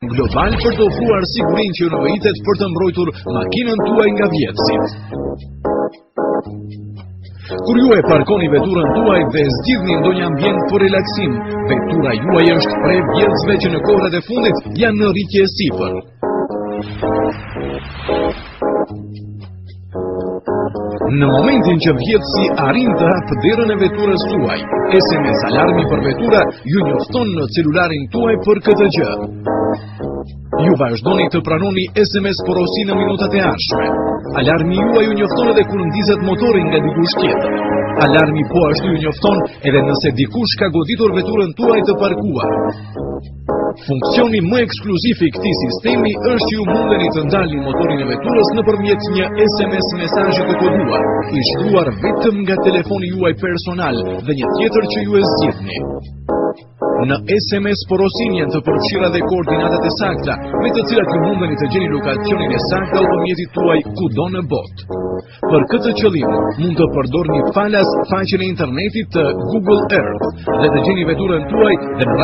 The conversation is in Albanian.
global për të ofruar sigurinë që nevojitet për të mbrojtur makinën tuaj nga vjetësit. Kur ju e parkoni veturën tuaj dhe zgjidhni ndonjë ambient për relaksim, vetura juaj është prej vjetësve që në kohët e fundit janë në rritje sipër. Në momentin që vjetësi arrin të hapë derën e veturës tuaj, SMS alarmi për vetura ju njofton në celularin tuaj për këtë gjë. Ju vazhdoni të pranoni SMS porosi në minutat e ardhshme. Alarmi juaj ju njofton edhe kur ndizet motori nga dikush tjetër. Alarmi po ashtu ju njofton edhe nëse dikush ka goditur veturën tuaj të parkuar. Funksioni më ekskluziv i këtij sistemi është që ju mundeni të ndalni motorin e veturës nëpërmjet një SMS mesazhi të koduar, i shkruar vetëm nga telefoni juaj personal dhe një tjetër që ju e zgjidhni. Në SMS porosin janë të përfshira dhe koordinatat e sakta, me të cilat ju mundeni të gjeni lokacionin e saktë të automjetit tuaj kudo në botë. Për këtë qëllim, mund të përdorni falas faqen e internetit të Google Earth dhe të gjeni veturën tuaj dhe në